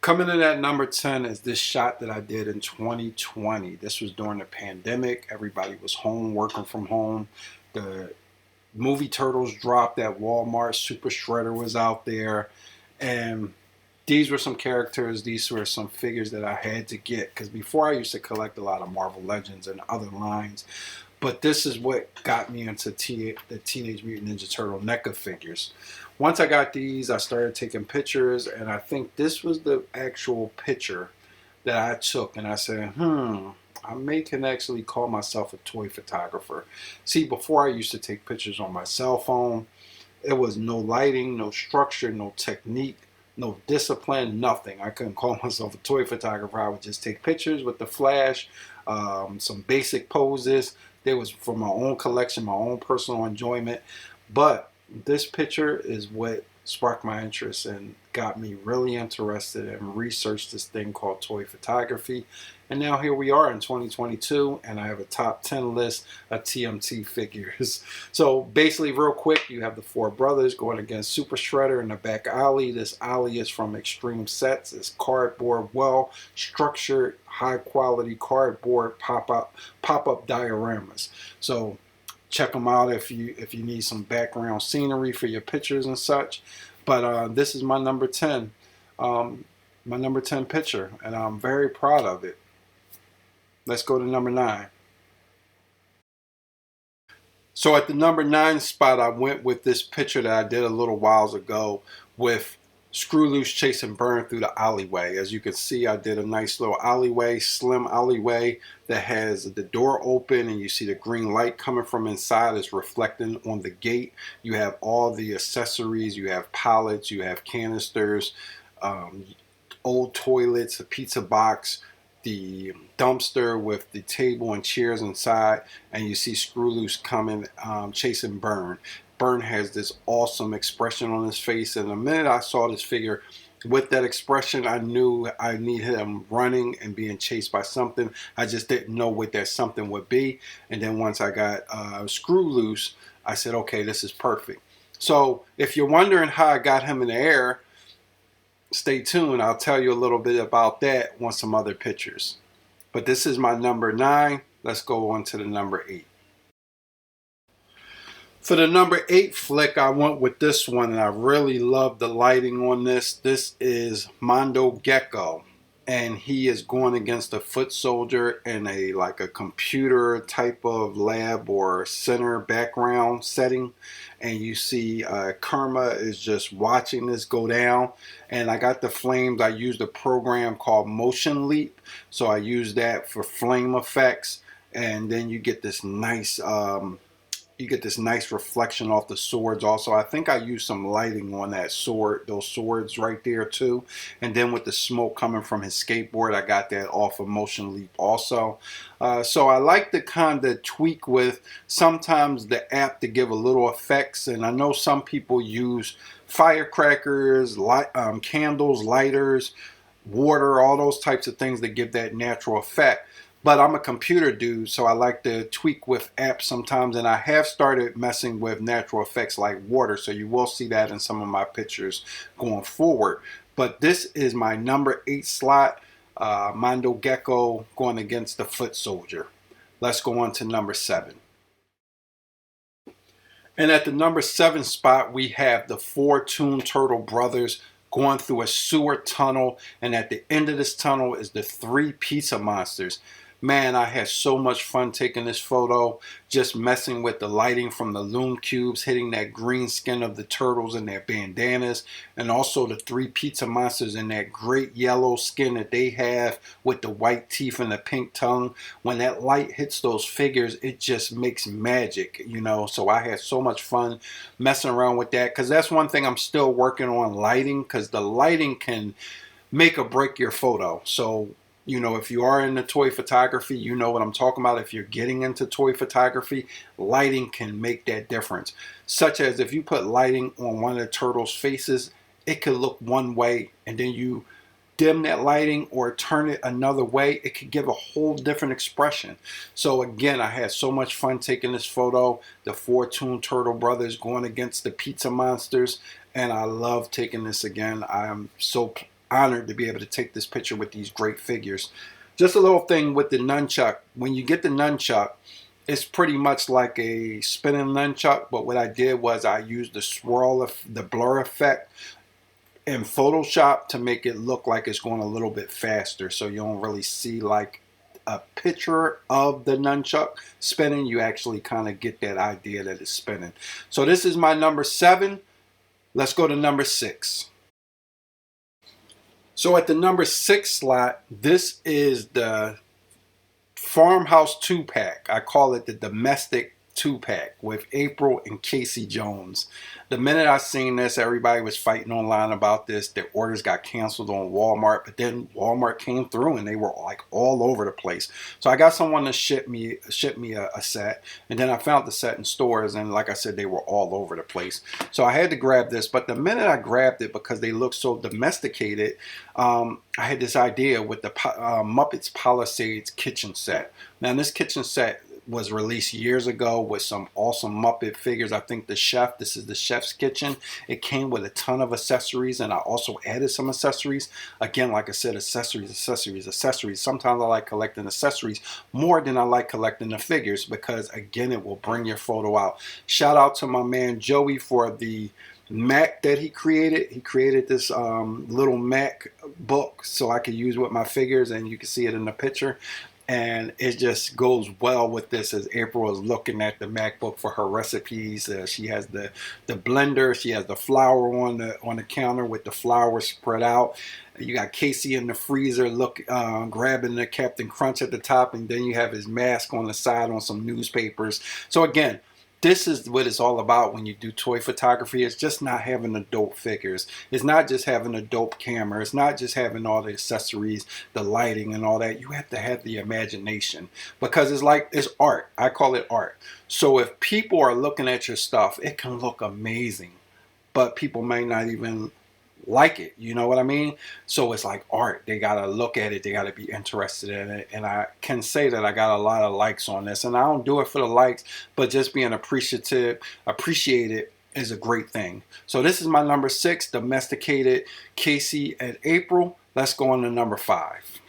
Coming in at number 10 is this shot that I did in 2020. This was during the pandemic. Everybody was home, working from home. The movie Turtles dropped at Walmart. Super Shredder was out there. And these were some characters. These were some figures that I had to get. Because before I used to collect a lot of Marvel Legends and other lines. But this is what got me into the Teenage Mutant Ninja Turtle NECA figures. Once I got these, I started taking pictures, and I think this was the actual picture that I took, and I said, I can actually call myself a toy photographer. See, before I used to take pictures on my cell phone. It was no lighting, no structure, no technique, no discipline, nothing. I couldn't call myself a toy photographer. I would just take pictures with the flash, some basic poses. They was for my own collection, my own personal enjoyment. But this picture is what sparked my interest and got me really interested and researched this thing called toy photography. And now here we are in 2022, and I have a top 10 list of TMT figures. So basically, real quick, you have the four brothers going against Super Shredder in the back alley. This alley is from Extreme Sets. It's cardboard, well structured, high quality cardboard pop-up dioramas. So check them out if you need some background scenery for your pictures and such. But this is my number 10, my number 10 picture, and I'm very proud of it. Let's go to number 9. So at the number 9 spot, I went with this picture that I did a little whiles ago with Screw Loose chasing Burn through the alleyway. As you can see, I did a nice little alleyway, slim alleyway that has the door open, and you see the green light coming from inside is reflecting on the gate. You have all the accessories. You have pallets, you have canisters, old toilets, a pizza box, the dumpster with the table and chairs inside, and you see Screw Loose coming, chasing Burn. Burn has this awesome expression on his face, and the minute I saw this figure with that expression, I knew I needed him running and being chased by something. I just didn't know what that something would be. And then once I got Screw Loose, I said, okay, this is perfect. So if you're wondering how I got him in the air, stay tuned. I'll tell you a little bit about that on some other pictures. But this is my number 9. Let's go on to the number 8. For the number 8 flick, I went with this one, and I really love the lighting on this. This is Mondo Gecko, and he is going against a foot soldier in a computer type of lab or center background setting. And you see Karma is just watching this go down. And I got the flames. I used a program called Motion Leap, so I used that for flame effects. And then you get this nice reflection off the swords. Also, I think I used some lighting on that sword, those swords right there too. And then with the smoke coming from his skateboard, I got that off of Motion Leap also. So I like to kind of tweak with sometimes the app to give a little effects. And I know some people use firecrackers, candles, lighters, water, all those types of things that give that natural effect. But I'm a computer dude, so I like to tweak with apps sometimes, and I have started messing with natural effects like water, so you will see that in some of my pictures going forward. But this is my number 8 slot, Mondo Gecko going against the foot soldier. Let's go on to number 7. And at the number 7 spot, we have the 4 Toon Turtle brothers going through a sewer tunnel, and at the end of this tunnel is the 3 pizza monsters. Man, I had so much fun taking this photo, just messing with the lighting from the loom cubes, hitting that green skin of the turtles and their bandanas, and also the 3 pizza monsters in that great yellow skin that they have with the white teeth and the pink tongue. When that light hits those figures, it just makes magic, you know. So I had so much fun messing around with that, because that's one thing I'm still working on, lighting, because the lighting can make or break your photo. So you know, if you are into toy photography, you know what I'm talking about. If you're getting into toy photography, lighting can make that difference. Such as if you put lighting on one of the turtles' faces, it could look one way, and then you dim that lighting or turn it another way, it could give a whole different expression. So again, I had so much fun taking this photo, the 4 Toon Turtle brothers going against the pizza monsters, and I love taking this again. I am so honored to be able to take this picture with these great figures. Just a little thing with the nunchuck. When you get the nunchuck, it's pretty much like a spinning nunchuck, but what I did was I used the swirl of the blur effect in Photoshop to make it look like it's going a little bit faster, so you don't really see like a picture of the nunchuck spinning. You actually kind of get that idea that it's spinning. So this is my number 7. Let's go to number 6. So at the number 6 slot, this is the Farmhouse 2-pack. I call it the domestic 2-pack with April and Casey Jones. The minute I seen this, everybody was fighting online about this. Their orders got canceled on Walmart, but then Walmart came through and they were like all over the place. So I got someone to ship me a set, and then I found the set in stores, and like I said, they were all over the place. So I had to grab this, but the minute I grabbed it, because they look so domesticated, I had this idea with the Muppets Palisades kitchen set. Now this kitchen set was released years ago with some awesome Muppet figures. I think this is the chef's kitchen. It came with a ton of accessories, and I also added some accessories. Again, like I said, accessories. Sometimes I like collecting accessories more than I like collecting the figures, because again, it will bring your photo out. Shout out to my man Joey for the Mac that he created. He created this little Mac book so I could use with my figures, and you can see it in the picture. And it just goes well with this, as April is looking at the MacBook for her recipes. She has the blender. She has the flour on the counter with the flour spread out. You got Casey in the freezer, grabbing the Captain Crunch at the top, and then you have his mask on the side on some newspapers. So again, this is what it's all about when you do toy photography. It's just not having the dope figures. It's not just having a dope camera. It's not just having all the accessories, the lighting and all that. You have to have the imagination, because it's art. I call it art. So if people are looking at your stuff, it can look amazing, but people may not even like it. You know what I mean? So it's like art. They gotta look at it. They gotta be interested in it. And I can say that I got a lot of likes on this. And I don't do it for the likes, but just being appreciated is a great thing. So this is my number 6, domesticated Casey and April. Let's go on to number 5.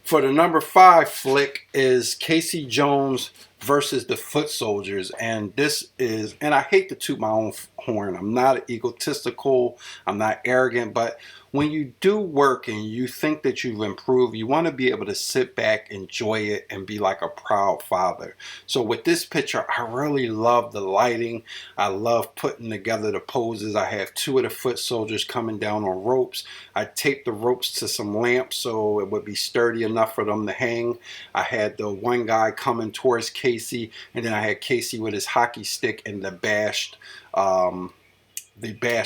For the number 5 flick is Casey Jones versus the Foot Soldiers. And I hate to toot my own horn. I'm not egotistical. I'm not arrogant. But when you do work and you think that you've improved, you want to be able to sit back, enjoy it, and be like a proud father. So with this picture, I really love the lighting. I love putting together the poses. I have 2 of the Foot Soldiers coming down on ropes. I taped the ropes to some lamps so it would be sturdy enough for them to hang. I had the one guy coming towards Casey, and then I had Casey with his hockey stick and the bashed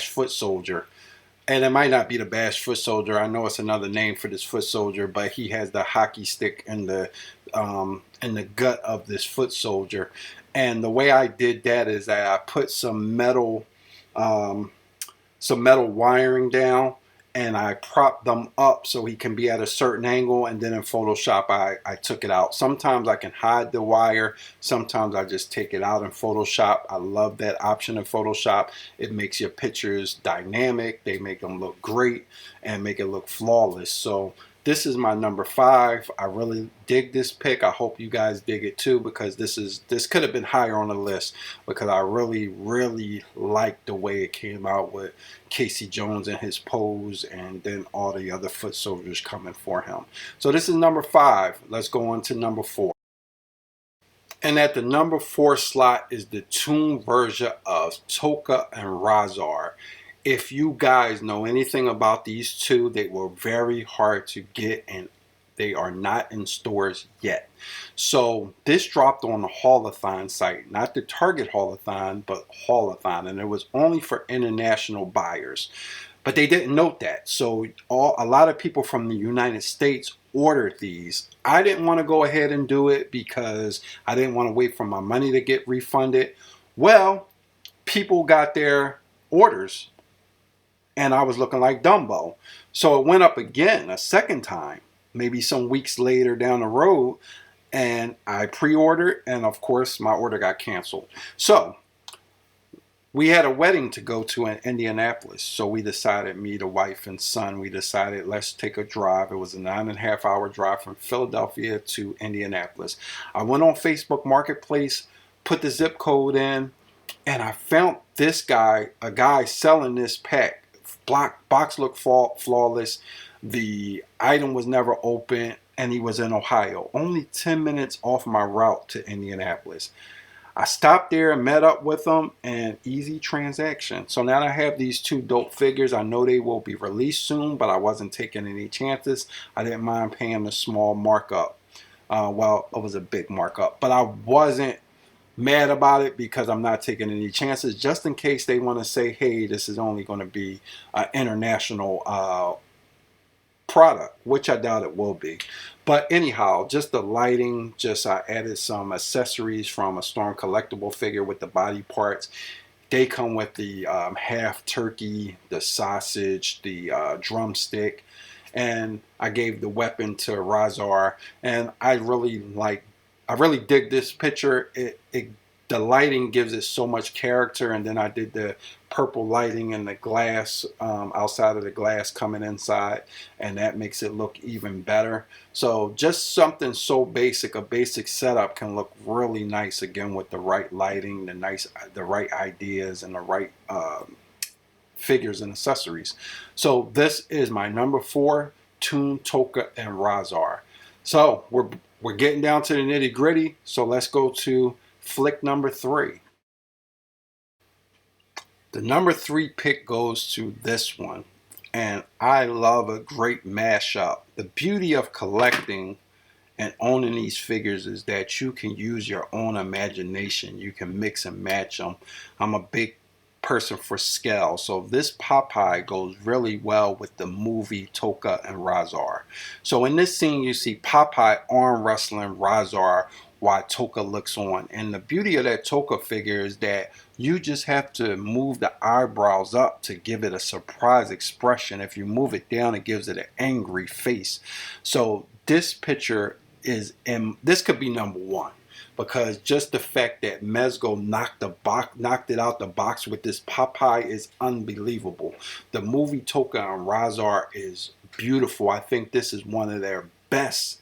foot soldier. And it might not be the bashed foot soldier. I know it's another name for this foot soldier, but he has the hockey stick in the gut of this foot soldier. And the way I did that is that I put some metal wiring down, and I propped them up so he can be at a certain angle, and then in Photoshop I took it out. Sometimes I can hide the wire, sometimes I just take it out in Photoshop. I love that option in Photoshop. It makes your pictures dynamic, they make them look great and make it look flawless. So this is my number 5. I really dig this pick. I hope you guys dig it too, because this could have been higher on the list, because I really like the way it came out with Casey Jones and his pose, and then all the other foot soldiers coming for him. So this is number 5. Let's go on to number 4. And at the number 4 slot is the Toon version of Toka and Razar. If you guys know anything about these 2, they were very hard to get, and they are not in stores yet. So this dropped on the Haulathon site, not the Target Haulathon, but Haulathon, and it was only for international buyers. But they didn't note that. So a lot of people from the United States ordered these. I didn't want to go ahead and do it because I didn't want to wait for my money to get refunded. Well, people got their orders, and I was looking like Dumbo. So it went up again a second time, maybe some weeks later down the road, and I pre-ordered, and of course my order got canceled. So we had a wedding to go to in Indianapolis. So we decided, me, the wife, and son, we decided let's take a drive. It was a 9.5 hour drive from Philadelphia to Indianapolis. I went on Facebook Marketplace, put the zip code in, and I found this guy, a guy selling this pack. Box looked flawless. The item was never open, and he was in Ohio, only 10 minutes off my route to Indianapolis. I stopped there and met up with them, and easy transaction. So now I have these two dope figures. I know they will be released soon, but I wasn't taking any chances. I didn't mind paying a small markup. Well, it was a big markup, but I wasn't mad about it because I'm not taking any chances, just in case they want to say, hey, this is only going to be an international product, which I doubt it will be. But anyhow, just the lighting, just I added some accessories from a Storm collectible figure with the body parts. They come with the half turkey, the sausage, the drumstick, and I gave the weapon to Razar. And I really dig this picture. The lighting gives it so much character, and then I did the purple lighting and the glass outside of the glass coming inside, and that makes it look even better. So just something so basic, a basic setup, can look really nice again with the right lighting, the right ideas, and the right figures and accessories. So this is my number 4, Toon, Toka, and Razar. So we're getting down to the nitty gritty. So let's go to flick number 3. The number 3 pick goes to this one, and I love a great mashup. The beauty of collecting and owning these figures is that you can use your own imagination. You can mix and match them. I'm a big person for scale, so this Popeye goes really well with the movie Toka and Razar. So in this scene, you see Popeye arm wrestling Razar while Toka looks on. And the beauty of that Toka figure is that you just have to move the eyebrows up to give it a surprise expression. If you move it down, it gives it an angry face. So this picture this could be number 1, because just the fact that Mezco knocked it out the box with this Popeye is unbelievable. The movie Toka and Razar is beautiful. I think this is one of their best,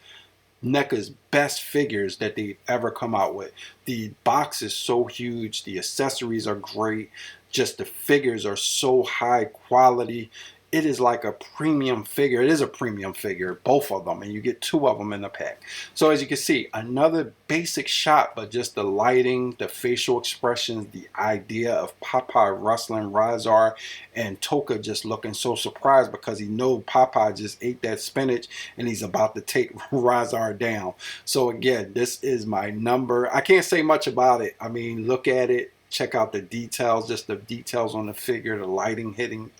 NECA's best figures that they've ever come out with. The box is so huge, the accessories are great, just the figures are so high quality. It is like a premium figure. It is a premium figure, both of them, and you get 2 of them in the pack. So as you can see, another basic shot, but just the lighting, the facial expressions, the idea of Popeye wrestling Razar, and Toka just looking so surprised because he knows Popeye just ate that spinach and he's about to take Razar down. So again, this is my number. I can't say much about it. I mean, look at it, check out the details, just the details on the figure, the lighting hitting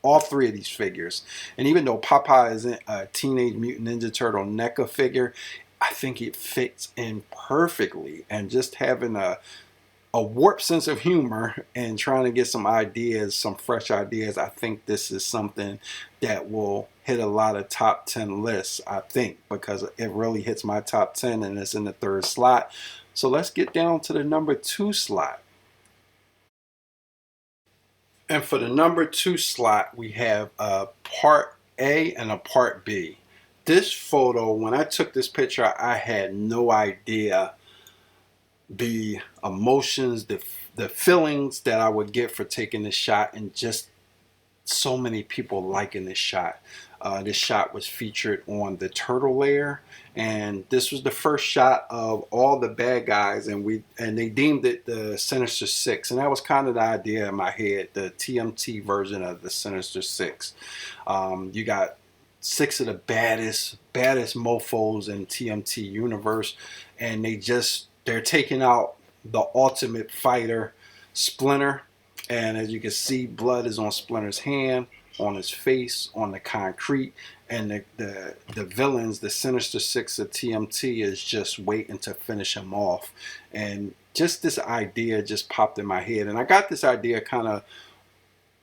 all 3 of these figures. And even though Popeye isn't a Teenage Mutant Ninja Turtle NECA figure, I think it fits in perfectly. And just having a warped sense of humor and trying to get some ideas, some fresh ideas, I think this is something that will hit a lot of top 10 lists, I think, because it really hits my top 10 and it's in the 3rd slot. So let's get down to the number 2 slot. And for the number 2 slot, we have a part A and a part B. This photo, when I took this picture, I had no idea the emotions, the feelings that I would get for taking this shot, and just so many people liking this shot. This shot was featured on the Turtle layer, and this was the first shot of all the bad guys, and they deemed it the Sinister Six, and that was kind of the idea in my head, the TMT version of the Sinister Six. You got 6 of the baddest mofos in TMT universe, and they're taking out the ultimate fighter, Splinter. And as you can see, blood is on Splinter's hand, on his face, on the concrete, and the villains, the Sinister Six of TMT, is just waiting to finish him off. And just this idea just popped in my head, and I got this idea kind of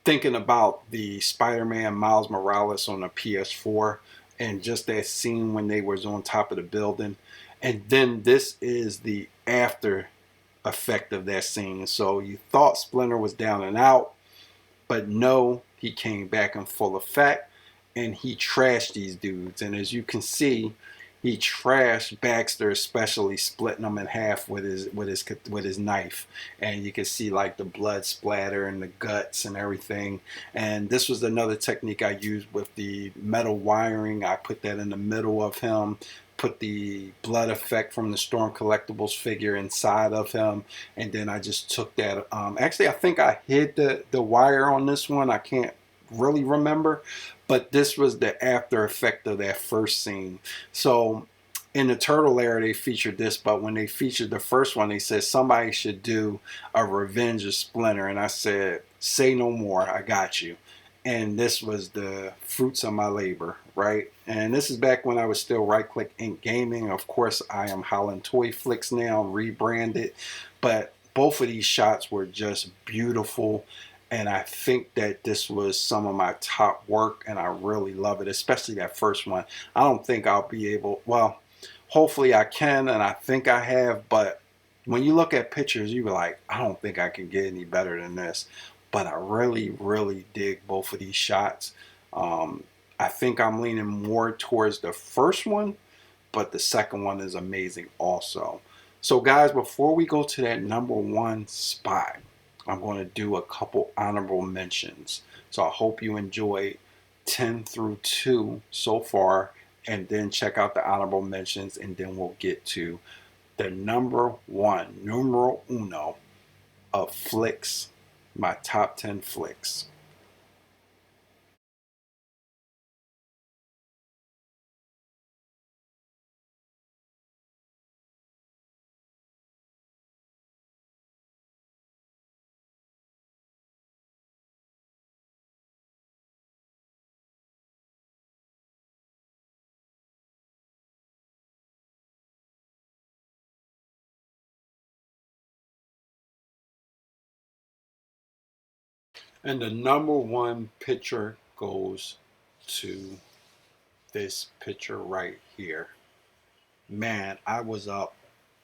thinking about the Spider-Man Miles Morales on the PS4, and just that scene when they was on top of the building. And then this is the after effect of that scene. So you thought Splinter was down and out, but no, he came back in full effect and he trashed these dudes. And as you can see, he trashed Baxter, especially splitting him in half with his knife. And you can see like the blood splatter and the guts and everything. And this was another technique I used with the metal wiring. I put that in the middle of him, put the blood effect from the Storm Collectibles figure inside of him, and then I just took that. Actually, I think I hid the wire on this one. I can't really remember, but this was the after effect of that first scene. So in the Turtle era, they featured this, but when they featured the first one, they said somebody should do a Revenge of Splinter, and I said, say no more, I got you. And this was the fruits of my labor, right? And this is back when I was still Right Click Ink Gaming. Of course, I am Holland Toy Flicks now, rebranded, but both of these shots were just beautiful. And I think that this was some of my top work, and I really love it, especially that first one. I don't think I'll be able, well, hopefully I can, and I think I have, but when you look at pictures, you be like, I don't think I can get any better than this. But I really, really dig both of these shots. Um, I think I'm leaning more towards the first one, but the second one is amazing also. So, guys, before we go to that number one spot, I'm going to do a couple honorable mentions. So, I hope you enjoyed 10 through 2 so far, and then check out the honorable mentions, and then we'll get to the number one, numero uno of flicks, my top 10 flicks. And the number one picture goes to this picture right here. Man, I was up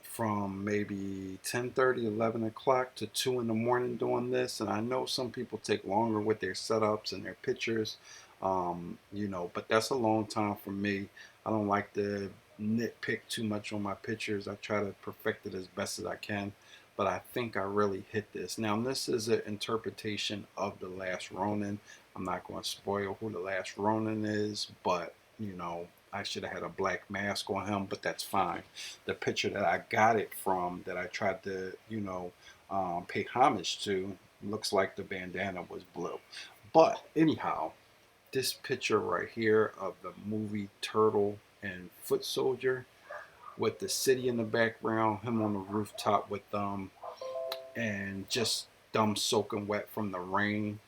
from maybe 10:30, 11 o'clock to 2 in the morning doing this. And I know some people take longer with their setups and their pictures, but that's a long time for me. I don't like to nitpick too much on my pictures. I try to perfect it as best as I can. But I think I really hit this. Now, this is an interpretation of The Last Ronin. I'm not going to spoil who The Last Ronin is, but, I should have had a black mask on him, but that's fine. The picture that I got it from, that I tried to, pay homage to, looks like the bandana was blue. But anyhow, this picture right here of the movie Turtle and Foot Soldier with the city in the background, him on the rooftop with them, and just them soaking wet from the rain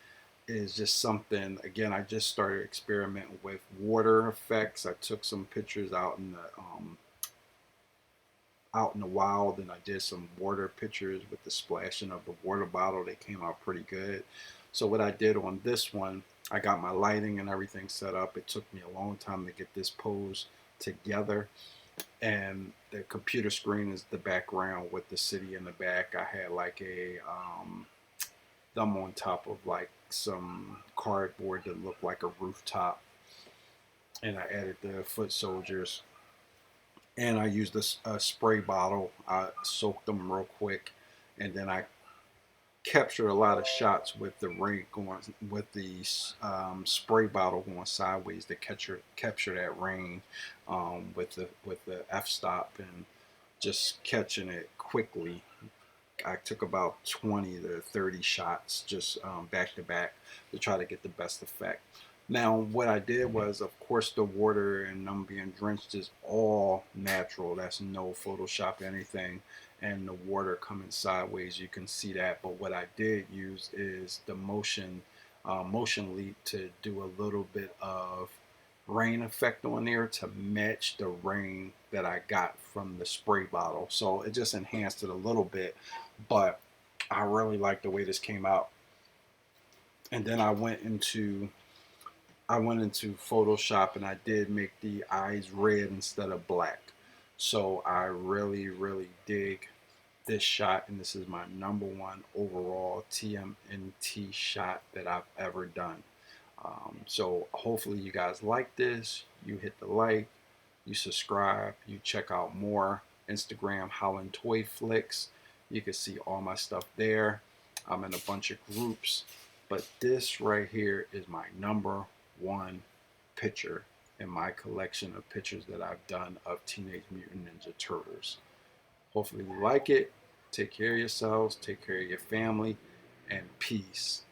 is just something. Again, I just started experimenting with water effects. I took some pictures out in the wild, and I did some water pictures with the splashing of the water bottle. They came out pretty good. So what I did on this one, I got my lighting and everything set up. It took me a long time to get this pose together, and the computer screen is the background with the city in the back. I had like a them on top of like some cardboard that looked like a rooftop, and I added the foot soldiers, and I used a spray bottle. I soaked them real quick, and then I captured a lot of shots with the rain going, with the spray bottle going sideways to capture that rain, with the f-stop, and just catching it quickly. I took about 20 to 30 shots just back to back to try to get the best effect. Now, what I did was, of course, the water and them being drenched is all natural. That's no Photoshop or anything. And the water coming sideways, you can see that. But what I did use is the motion leap to do a little bit of rain effect on there to match the rain that I got from the spray bottle. So it just enhanced it a little bit, but I really like the way this came out. And then I went into Photoshop, and I did make the eyes red instead of black. So I really, really dig this shot, and this is my #1 overall TMNT shot that I've ever done. So hopefully you guys like this. You hit the like, you subscribe, you check out more Instagram Howlin' Toy Flicks. You can see all my stuff there. I'm in a bunch of groups, but this right here is my #1 picture in my collection of pictures that I've done of Teenage Mutant Ninja Turtles. Hopefully you like it. Take care of yourselves, take care of your family, and peace.